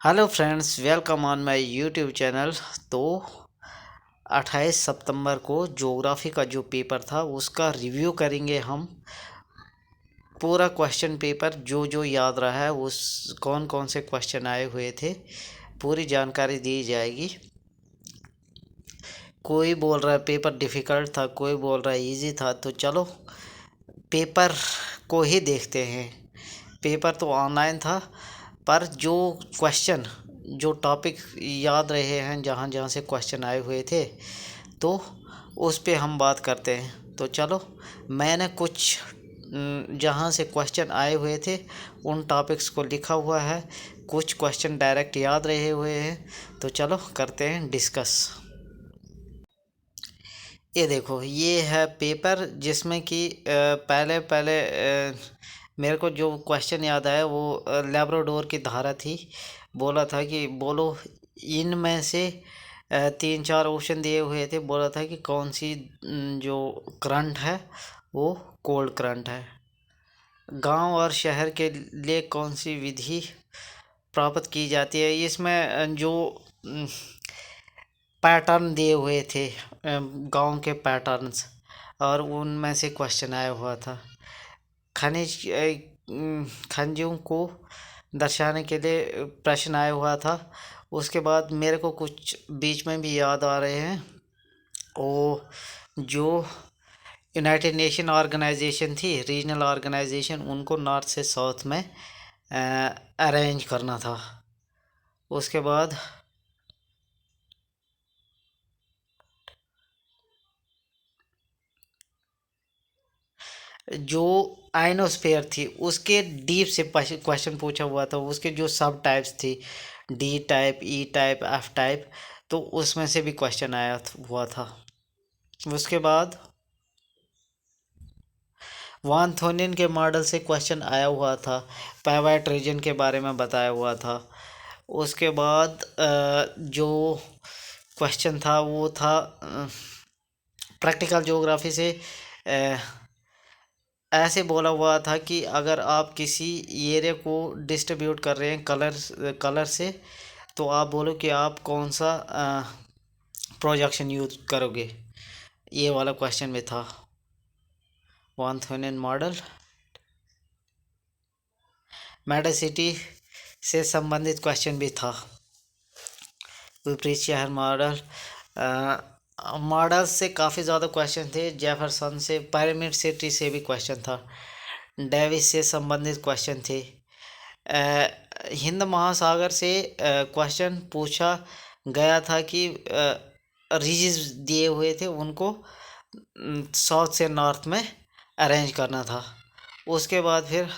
Hello friends, welcome on my YouTube channel. तो 28 सितंबर को geography का जो पेपर था उसका रिव्यू करेंगे हम। पूरा क्वेश्चन पेपर जो जो याद रहा है, उस कौन कौन से क्वेश्चन आए हुए थे, पूरी जानकारी दी जाएगी। कोई बोल रहा है पेपर डिफ़िकल्ट था, कोई बोल रहा है इजी था। तो चलो पेपर को ही देखते हैं। पेपर तो ऑनलाइन था, पर जो क्वेश्चन, जो टॉपिक याद रहे हैं, जहाँ जहाँ से क्वेश्चन आए हुए थे, तो उस पे हम बात करते हैं। तो चलो, मैंने कुछ जहाँ से क्वेश्चन आए हुए थे उन टॉपिक्स को लिखा हुआ है। कुछ क्वेश्चन डायरेक्ट याद रहे हुए हैं, तो चलो करते हैं डिस्कस। ये देखो, ये है पेपर जिसमें कि पहले पहले मेरे को जो क्वेश्चन याद आया वो लैब्राडोर की धारा थी। बोला था कि बोलो इनमें से तीन चार ऑप्शन दिए हुए थे। बोला था कि कौन सी जो करंट है वो कोल्ड करंट है। गांव और शहर के लिए कौन सी विधि प्राप्त की जाती है। इसमें जो पैटर्न दिए हुए थे, गांव के पैटर्न्स, और उनमें से क्वेश्चन आया हुआ था। खनिजों को दर्शाने के लिए प्रश्न आया हुआ था। उसके बाद मेरे को कुछ बीच में भी याद आ रहे हैं। वो जो यूनाइटेड नेशन ऑर्गेनाइजेशन थी, रीजनल ऑर्गेनाइजेशन, उनको नॉर्थ से साउथ में अरेंज करना था। उसके बाद जो आइनोस्फेयर थी उसके डीप से क्वेश्चन पूछा हुआ था। उसके जो सब टाइप्स थी, डी टाइप, ई टाइप, एफ टाइप, तो उसमें से भी क्वेश्चन आया हुआ था। उसके बाद वान थोनिन के मॉडल से क्वेश्चन आया हुआ था। पाइवट रीजन के बारे में बताया हुआ था। उसके बाद जो क्वेश्चन था वो था प्रैक्टिकल ज्योग्राफी से। अ, ऐसे बोला हुआ था कि अगर आप किसी एरिया को डिस्ट्रीब्यूट कर रहे हैं कलर से, तो आप बोलो कि आप कौन सा प्रोजेक्शन यूज करोगे। ये वाला क्वेश्चन में था। वान थोनिन मॉडल मेडासिटी से संबंधित क्वेश्चन भी था। विपरीत शहर मॉडल, मॉडल से काफ़ी ज़्यादा क्वेश्चन थे। जेफरसन से, पिरामिड सिटी से भी क्वेश्चन था। डेविस से संबंधित क्वेश्चन थे। हिंद महासागर से क्वेश्चन पूछा गया था कि रीजस दिए हुए थे, उनको साउथ से नॉर्थ में अरेंज करना था। उसके बाद फिर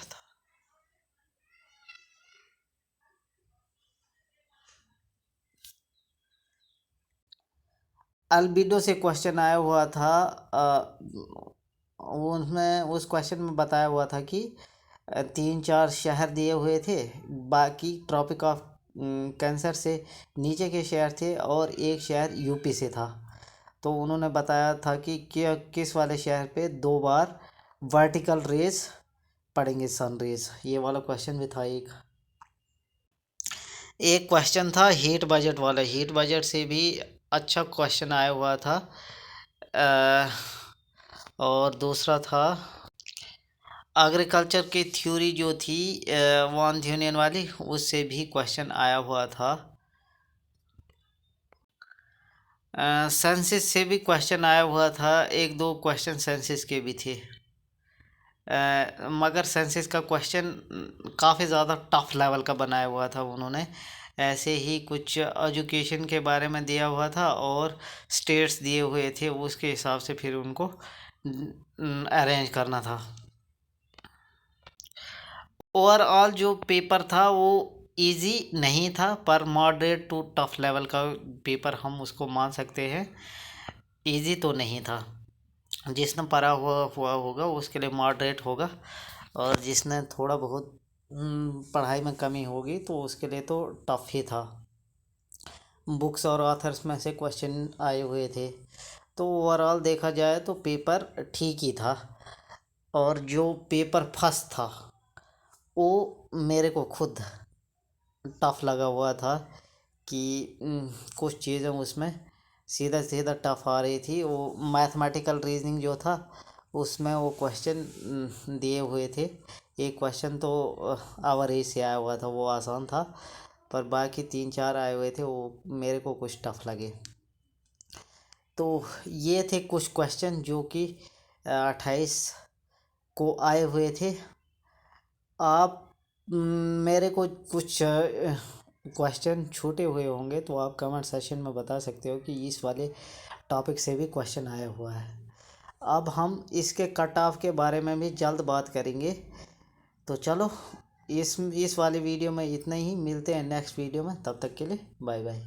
अल्बिडो से क्वेश्चन आया हुआ था। उसमें उस क्वेश्चन में बताया हुआ था कि तीन चार शहर दिए हुए थे, बाकी ट्रॉपिक ऑफ कैंसर से नीचे के शहर थे, और एक शहर यूपी से था। तो उन्होंने बताया था कि किस वाले शहर पे दो बार वर्टिकल रेज पड़ेंगे, सन रेज। ये वाला क्वेश्चन भी था। एक क्वेश्चन था हीट बजट वाला। हीट बजट से भी अच्छा क्वेश्चन आया हुआ था। अ, और दूसरा था एग्रीकल्चर की थ्योरी जो थी वॉन यूनियन वाली, उससे भी क्वेश्चन आया हुआ था। सेंसिस से भी क्वेश्चन आया हुआ था। एक दो क्वेश्चन सेंसिस के भी थे। मगर सेंसिस का क्वेश्चन काफ़ी ज़्यादा टफ लेवल का बनाया हुआ था उन्होंने। ऐसे ही कुछ एजुकेशन के बारे में दिया हुआ था और स्टेट्स दिए हुए थे, उसके हिसाब से फिर उनको अरेंज करना था। ओवरऑल जो पेपर था वो इजी नहीं था, पर मॉडरेट टू टफ लेवल का पेपर हम उसको मान सकते हैं। इजी तो नहीं था। जिसने पढ़ा हुआ होगा उसके लिए मॉडरेट होगा, और जिसने थोड़ा बहुत पढ़ाई में कमी होगी तो उसके लिए तो टफ ही था। बुक्स और ऑथर्स में से क्वेश्चन आए हुए थे। तो ओवरऑल देखा जाए तो पेपर ठीक ही था। और जो पेपर फर्स्ट था वो मेरे को खुद टफ लगा हुआ था कि कुछ चीज़ें उसमें सीधा सीधा टफ आ रही थी। वो मैथमेटिकल रीजनिंग जो था उसमें वो क्वेश्चन दिए हुए थे। एक क्वेश्चन तो एवरेज से आया हुआ था, वो आसान था, पर बाकी 3-4 आए हुए थे वो मेरे को कुछ टफ लगे। तो ये थे कुछ क्वेश्चन जो कि 28 को आए हुए थे। आप मेरे को कुछ क्वेश्चन छूटे हुए होंगे तो आप कमेंट सेशन में बता सकते हो कि इस वाले टॉपिक से भी क्वेश्चन आया हुआ है। अब हम इसके कट ऑफ के बारे में भी जल्द बात करेंगे। तो चलो इस वाले वीडियो में इतना ही, मिलते हैं नेक्स्ट वीडियो में, तब तक के लिए बाय बाय।